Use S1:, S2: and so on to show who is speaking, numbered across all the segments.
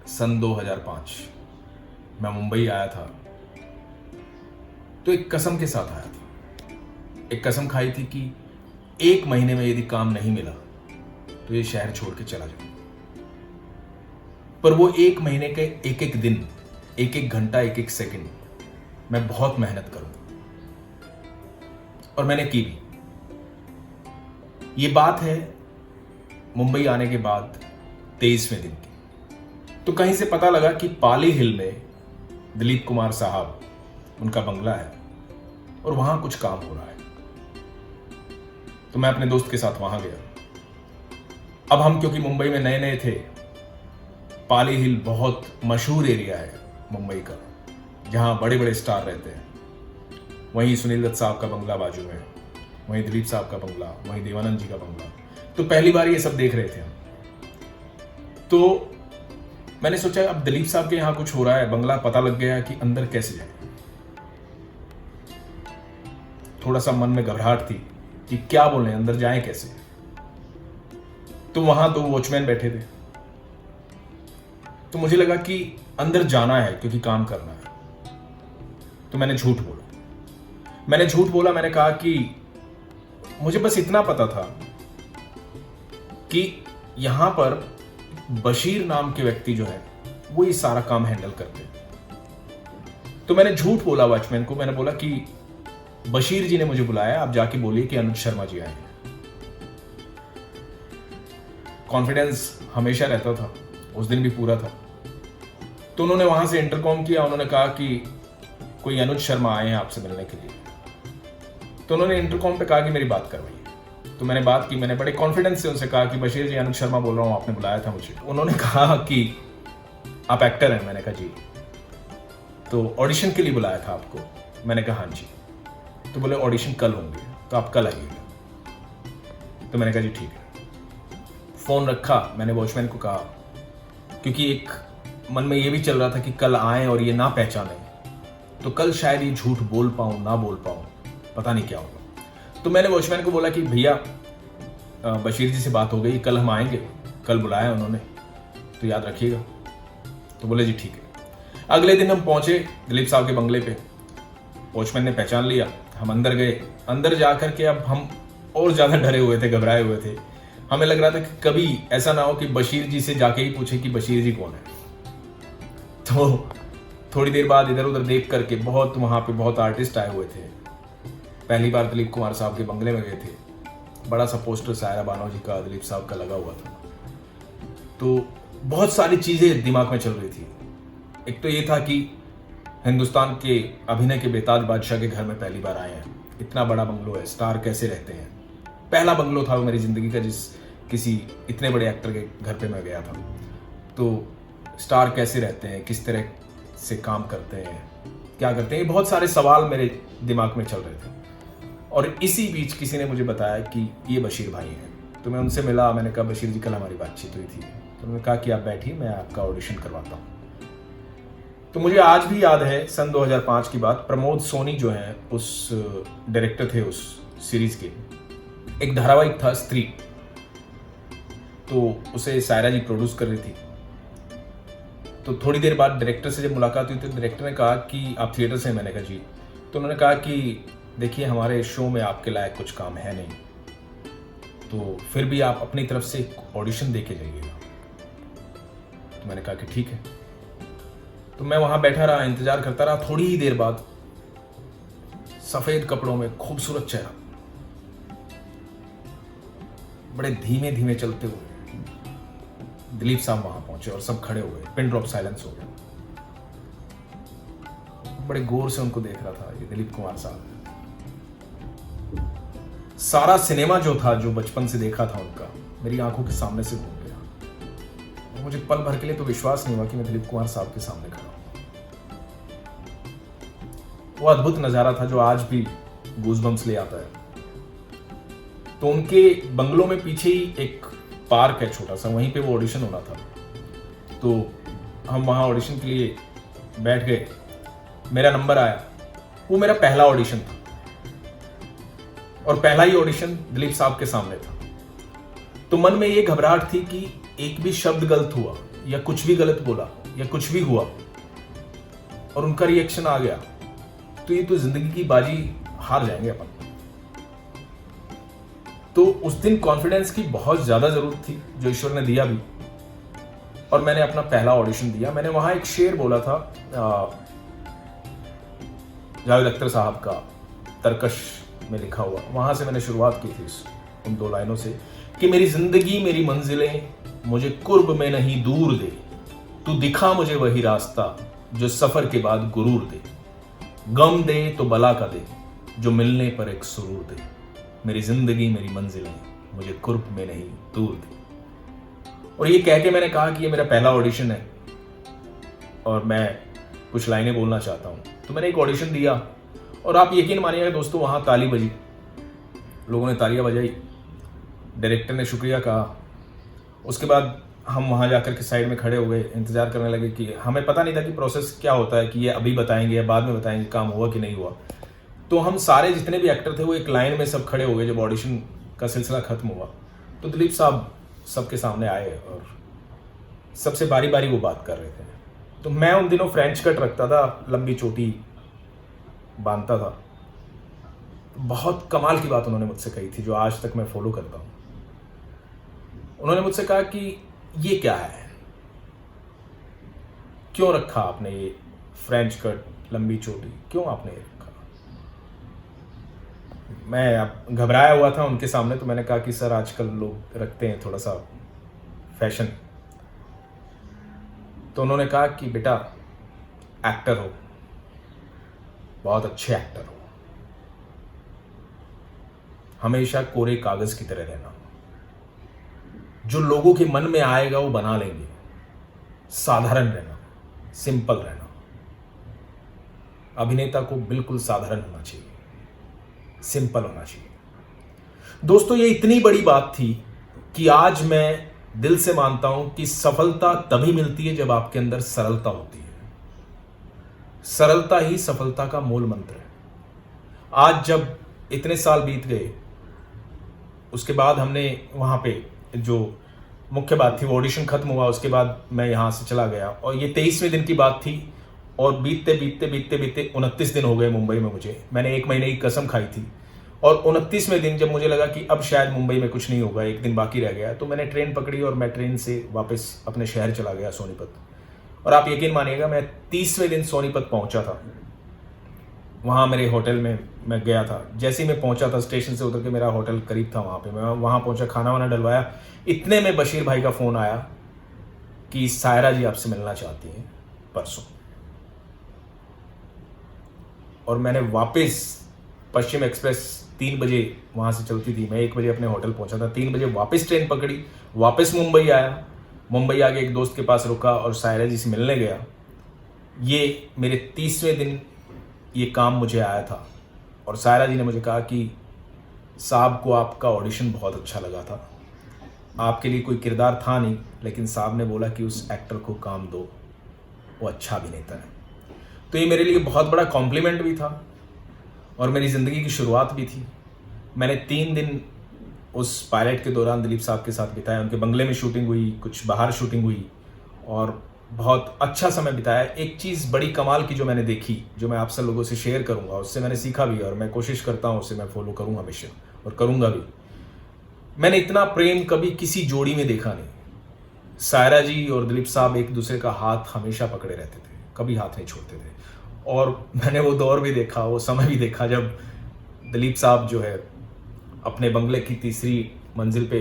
S1: सन 2005 मैं मुंबई आया था तो एक कसम के साथ आया था। एक कसम खाई थी कि 1 महीने में यदि काम नहीं मिला तो ये शहर छोड़ के चला जाऊं। पर वो 1 महीने के एक एक दिन, एक एक घंटा, एक एक सेकंड मैं बहुत मेहनत करूंगा और मैंने की भी। ये बात है मुंबई आने के बाद 23वें दिन की। तो कहीं से पता लगा कि पाली हिल में दिलीप कुमार साहब, उनका बंगला है और वहां कुछ काम हो रहा है। तो मैं अपने दोस्त के साथ वहां गया। अब हम क्योंकि मुंबई में नए नए थे, पाली हिल बहुत मशहूर एरिया है मुंबई का, जहां बड़े बड़े स्टार रहते हैं। वहीं सुनील दत्त साहब का बंगला बाजू में, वहीं दिलीप साहब का बंगला, वहीं देवानंद जी का बंगला। तो पहली बार ये सब देख रहे थे हम। तो मैंने सोचा अब दिलीप साहब के यहां कुछ हो रहा है, बंगला पता लग गया कि अंदर कैसे जाए। थोड़ा सा मन में घबराहट थी कि क्या बोले, अंदर जाएं कैसे। तो वहां 2 वॉचमैन बैठे थे। तो मुझे लगा कि अंदर जाना है क्योंकि काम करना है। तो मैंने झूठ बोला। मैंने कहा कि मुझे बस इतना पता था कि यहां पर बशीर नाम के व्यक्ति जो है वो ये सारा काम हैंडल करते हैं। तो मैंने झूठ बोला वॉचमैन को। मैंने बोला कि बशीर जी ने मुझे बुलाया, आप जाके बोलिए कि अनुज शर्मा जी आए हैं। कॉन्फिडेंस हमेशा रहता था, उस दिन भी पूरा था। तो उन्होंने वहां से इंटरकॉम किया। उन्होंने कहा कि कोई अनुज शर्मा आए हैं आपसे मिलने के लिए। तो उन्होंने इंटरकॉम पे कहा कि मेरी बात करवाइए। तो मैंने बात की। मैंने बड़े कॉन्फिडेंस से उनसे कहा कि बशीर जी, अनुज शर्मा बोल रहा हूं, आपने बुलाया था मुझे। उन्होंने कहा कि आप एक्टर हैं। मैंने कहा जी। तो ऑडिशन के लिए बुलाया था आपको? मैंने कहा हाँ जी। तो बोले ऑडिशन कल होंगे, तो आप कल आइएगा। तो मैंने कहा जी ठीक है। फोन रखा। मैंने वॉचमैन को कहा, क्योंकि एक मन में ये भी चल रहा था कि कल आए और ये ना पहचाने तो कल शायद ये झूठ बोल पाऊं ना बोल पाऊं, पता नहीं क्या होगा। तो मैंने वॉचमैन को बोला कि भैया बशीर जी से बात हो गई, कल हम आएंगे, कल बुलाया उन्होंने, तो याद रखिएगा। तो बोले जी ठीक है। अगले दिन हम पहुंचे दिलीप साहब के बंगले पे। वॉचमैन ने पहचान लिया। हम अंदर गए। अंदर जाकर के अब हम और ज्यादा डरे हुए थे, घबराए हुए थे। हमें लग रहा था कि कभी ऐसा ना हो कि बशीर जी से जाके ही पूछे कि बशीर जी कौन है। तो थोड़ी देर बाद इधर उधर देख करके वहां पे बहुत आर्टिस्ट आए हुए थे। पहली बार दिलीप कुमार साहब के बंगले में गए थे। बड़ा सा पोस्टर सायरा बानो जी का, दिलीप साहब का लगा हुआ था। तो बहुत सारी चीजें दिमाग में चल रही थी। एक तो ये था कि हिंदुस्तान के अभिनय के बेताज बादशाह के घर में पहली बार आए हैं। इतना बड़ा बंगलो है, स्टार कैसे रहते हैं। पहला बंगलो था वो मेरी जिंदगी का, जिस किसी इतने बड़े एक्टर के घर पे मैं गया था। तो स्टार कैसे रहते हैं, किस तरह से काम करते हैं, क्या करते हैं, ये बहुत सारे सवाल मेरे दिमाग में चल रहे थे। और इसी बीच किसी ने मुझे बताया कि ये बशीर भाई हैं। तो मैं उनसे मिला। मैंने कहा बशीर जी, कल हमारी बातचीत हुई थी। तो उन्होंने कहा कि आप बैठिए, मैं आपका ऑडिशन करवाता हूँ। तो मुझे आज भी याद है सन 2005 की बात। प्रमोद सोनी जो है उस डायरेक्टर थे उस सीरीज के। एक धारावाहिक था स्त्री, तो उसे सायरा जी प्रोड्यूस कर रही थी। तो थोड़ी देर बाद डायरेक्टर से जब मुलाकात हुई तो डायरेक्टर ने कहा कि आप थिएटर से हैं? मैंने कहा जी। तो उन्होंने कहा कि देखिए, हमारे शो में आपके लायक कुछ काम है नहीं, तो फिर भी आप अपनी तरफ से ऑडिशन दे के जाइएगा। तो मैंने कहा कि ठीक है। तो मैं वहां बैठा रहा, इंतजार करता रहा। थोड़ी ही देर बाद सफेद कपड़ों में खूबसूरत चेहरा, बड़े धीमे धीमे चलते हुए दिलीप साहब वहां पहुंचे और सब खड़े हुए। पिन ड्रॉप साइलेंस हो गया। बड़े गौर से उनको देख रहा था। ये दिलीप कुमार साहब। सारा सिनेमा जो था, जो बचपन से देखा था उनका, मेरी आंखों के सामने से घूम गया। मुझे पल भर के लिए तो विश्वास नहीं हुआ कि मैं दिलीप कुमार साहब के सामने खड़ा हूं। वो अद्भुत नजारा था जो आज भी गूज़बम्स ले आता है। तो उनके बंगलों में पीछे ही एक पार्क है छोटा सा, वहीं पे वो ऑडिशन होना था। तो हम वहाँ ऑडिशन के लिए बैठ गए। मेरा नंबर आया। वो मेरा पहला ऑडिशन था और पहला ही ऑडिशन दिलीप साहब के सामने था। तो मन में ये घबराहट थी कि एक भी शब्द गलत हुआ या कुछ भी गलत बोला या कुछ भी हुआ और उनका रिएक्शन आ गया, तो ये तो जिंदगी की बाजी हार जाएंगे अपन। तो उस दिन कॉन्फिडेंस की बहुत ज्यादा जरूरत थी, जो ईश्वर ने दिया भी। और मैंने अपना पहला ऑडिशन दिया। मैंने वहां एक शेर बोला था, जावेद अख्तर साहब का तरकश में लिखा हुआ, वहां से मैंने शुरुआत की थी उन 2 लाइनों से कि मेरी जिंदगी मेरी मंजिलें मुझे कुर्ब में नहीं दूर दे, तू दिखा मुझे वही रास्ता जो सफर के बाद गुरूर दे, गम दे तो बला का दे जो मिलने पर एक सुरूर दे, मेरी जिंदगी मेरी मंजिलें मुझे कुर्ब में नहीं दूर दे। और ये कह के मैंने कहा कि ये मेरा पहला ऑडिशन है और मैं कुछ लाइनें बोलना चाहता हूँ। तो मैंने एक ऑडिशन दिया और आप यकीन मानिएगा दोस्तों, वहाँ ताली बजी, लोगों ने तालियां बजाई, डायरेक्टर ने शुक्रिया कहा। उसके बाद हम वहाँ जाकर के साइड में खड़े हो गए, इंतज़ार करने लगे कि हमें पता नहीं था कि प्रोसेस क्या होता है, कि ये अभी बताएंगे या बाद में बताएंगे काम हुआ कि नहीं हुआ। तो हम सारे जितने भी एक्टर थे वो एक लाइन में सब खड़े हो गए। जब ऑडिशन का सिलसिला खत्म हुआ तो दिलीप साहब सबके सामने आए और सबसे बारी बारी वो बात कर रहे थे। तो मैं उन दिनों फ्रेंच कट रखता था, लंबी चोटी बांधता था। बहुत कमाल की बात उन्होंने मुझसे कही थी जो आज तक मैं फॉलो करता हूँ। उन्होंने मुझसे कहा कि ये क्या है, क्यों रखा आपने ये फ्रेंच कट, लंबी चोटी, क्यों आपने ये रखा? मैं अब घबराया हुआ था उनके सामने, तो मैंने कहा कि सर आजकल लोग रखते हैं थोड़ा सा फैशन। तो उन्होंने कहा कि बेटा एक्टर हो, बहुत अच्छे एक्टर हो, हमेशा कोरे कागज की तरह रहना, जो लोगों के मन में आएगा वो बना लेंगे, साधारण रहना, सिंपल रहना। अभिनेता को बिल्कुल साधारण होना चाहिए, सिंपल होना चाहिए। दोस्तों ये इतनी बड़ी बात थी कि आज मैं दिल से मानता हूं कि सफलता तभी मिलती है जब आपके अंदर सरलता होती है। सरलता ही सफलता का मूल मंत्र है। आज जब इतने साल बीत गए, उसके बाद हमने वहां पे जो मुख्य बात थी वो ऑडिशन खत्म हुआ, उसके बाद मैं यहां से चला गया और ये 23वें दिन की बात थी और बीतते बीतते बीतते बीतते 29 दिन हो गए मुंबई में मुझे। मैंने 1 महीने की कसम खाई थी और 29वें दिन जब मुझे लगा कि अब शायद मुंबई में कुछ नहीं होगा, 1 दिन बाकी रह गया, तो मैंने ट्रेन पकड़ी और मैं ट्रेन से वापस अपने शहर चला गया, सोनीपत। और आप यकीन मानिएगा मैं 30वें दिन सोनीपत पहुंचा था। वहाँ मेरे होटल में मैं गया था। जैसे ही मैं पहुंचा था, स्टेशन से उतर के मेरा होटल करीब था वहाँ पे, मैं वहाँ पहुंचा, खाना वाना डलवाया। इतने में बशीर भाई का फ़ोन आया कि सायरा जी आपसे मिलना चाहती हैं परसों। और मैंने वापस पश्चिम एक्सप्रेस 3 बजे वहाँ से चलती थी, मैं 1 बजे अपने होटल पहुँचा था, 3 बजे वापस ट्रेन पकड़ी, वापस मुंबई आया। मुंबई आके एक दोस्त के पास रुका और सायरा जी से मिलने गया। ये मेरे 30वें दिन ये काम मुझे आया था और सायरा जी ने मुझे कहा कि साहब को आपका ऑडिशन बहुत अच्छा लगा था, आपके लिए कोई किरदार था नहीं, लेकिन साहब ने बोला कि उस एक्टर को काम दो, वो अच्छा अभिनेता है। तो ये मेरे लिए बहुत बड़ा कॉम्प्लीमेंट भी था और मेरी ज़िंदगी की शुरुआत भी थी। मैंने 3 दिन उस पायलट के दौरान दिलीप साहब के साथ बिताया। उनके बंगले में शूटिंग हुई, कुछ बाहर शूटिंग हुई और बहुत अच्छा समय बिताया। एक चीज़ बड़ी कमाल की जो मैंने देखी, जो मैं आप सब लोगों से शेयर करूंगा, उससे मैंने सीखा भी और मैं कोशिश करता हूं उसे मैं फॉलो करूं हमेशा और करूंगा भी। मैंने इतना प्रेम कभी किसी जोड़ी में देखा नहीं। सायरा जी और दिलीप साहब एक दूसरे का हाथ हमेशा पकड़े रहते थे, कभी हाथ नहीं छोड़ते थे। और मैंने वो दौर भी देखा, वो समय भी देखा जब दिलीप साहब जो है अपने बंगले की 3री मंजिल पे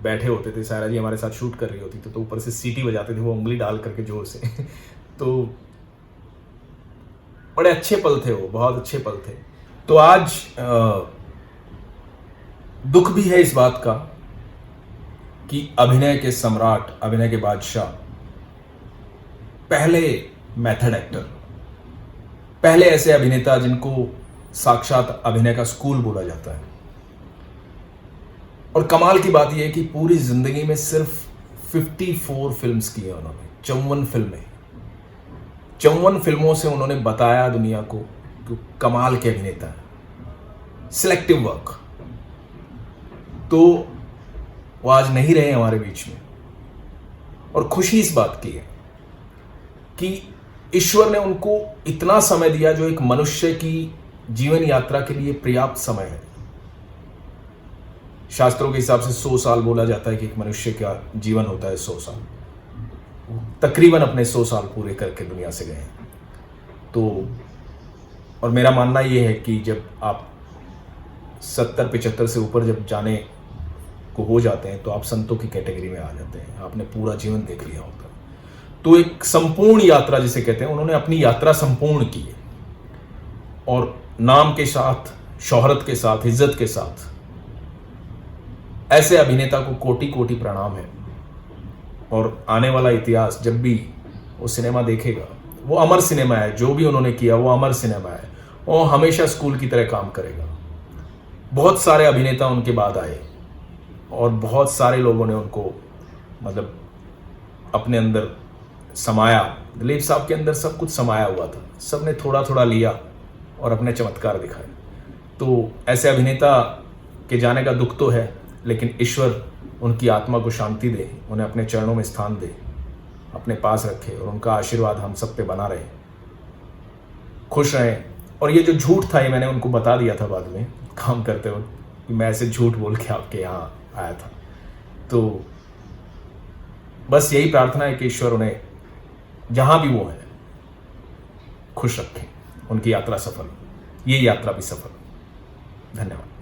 S1: बैठे होते थे, सायरा जी हमारे साथ शूट कर रही होती थी, तो ऊपर से सीटी बजाते थे वो उंगली डाल करके जोर से। तो बड़े अच्छे पल थे वो, बहुत अच्छे पल थे। तो आज दुख भी है इस बात का कि अभिनय के सम्राट, अभिनय के बादशाह, पहले मेथड एक्टर, पहले ऐसे अभिनेता जिनको साक्षात अभिनय का स्कूल बोला जाता है। और कमाल की बात यह है कि पूरी जिंदगी में सिर्फ 54 फिल्म्स की है उन्होंने, 54 फिल्में। 54 फिल्मों से उन्होंने बताया दुनिया को कि कमाल के अभिनेता है। Selective work. तो वो आज नहीं रहे हमारे बीच में और खुशी इस बात की है कि ईश्वर ने उनको इतना समय दिया जो एक मनुष्य की जीवन यात्रा के लिए पर्याप्त समय है। शास्त्रों के हिसाब से 100 साल बोला जाता है कि एक मनुष्य का जीवन होता है 100 साल। तकरीबन अपने 100 साल पूरे करके दुनिया से गए हैं। तो और मेरा मानना ये है कि जब आप 70-75 से ऊपर जब जाने को हो जाते हैं तो आप संतों की कैटेगरी में आ जाते हैं। आपने पूरा जीवन देख लिया होता है। तो एक संपूर्ण यात्रा जिसे कहते हैं, उन्होंने अपनी यात्रा संपूर्ण की है और नाम के साथ, शोहरत के साथ, इज्जत के साथ। ऐसे अभिनेता को कोटि कोटि प्रणाम है और आने वाला इतिहास जब भी वो सिनेमा देखेगा, वो अमर सिनेमा है। जो भी उन्होंने किया वो अमर सिनेमा है। वो हमेशा स्कूल की तरह काम करेगा। बहुत सारे अभिनेता उनके बाद आए और बहुत सारे लोगों ने उनको मतलब अपने अंदर समाया। दिलीप साहब के अंदर सब कुछ समाया हुआ था। सब ने थोड़ा थोड़ा लिया और अपने चमत्कार दिखाए। तो ऐसे अभिनेता के जाने का दुख तो है, लेकिन ईश्वर उनकी आत्मा को शांति दे, उन्हें अपने चरणों में स्थान दे, अपने पास रखे और उनका आशीर्वाद हम सब पे बना रहे। खुश रहें। और ये जो झूठ था ये मैंने उनको बता दिया था बाद में काम करते वक्त कि मैं ऐसे झूठ बोल के आपके यहाँ आया था। तो बस यही प्रार्थना है कि ईश्वर उन्हें जहाँ भी वो है खुश रखें, उनकी यात्रा सफल, ये यात्रा भी सफल। धन्यवाद।